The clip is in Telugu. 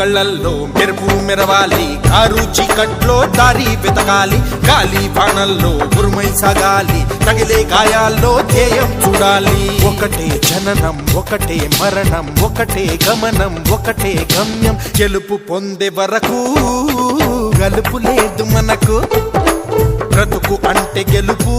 కళ్ళల్లో మెరుపు మెరవాలి, కారు చీకట్లో దారి వెతకాలి, గాలి బాణల్లో ఉరుమై సాగాలి, తగిలే గాయాల్లో ధ్యేయం చూడాలి. ఒకటే జననం, ఒకటే మరణం, ఒకటే గమనం, ఒకటే గమ్యం. గెలుపు పొందే వరకు గలుపు లేదు మనకు, బ్రతుకు అంటే గెలుపు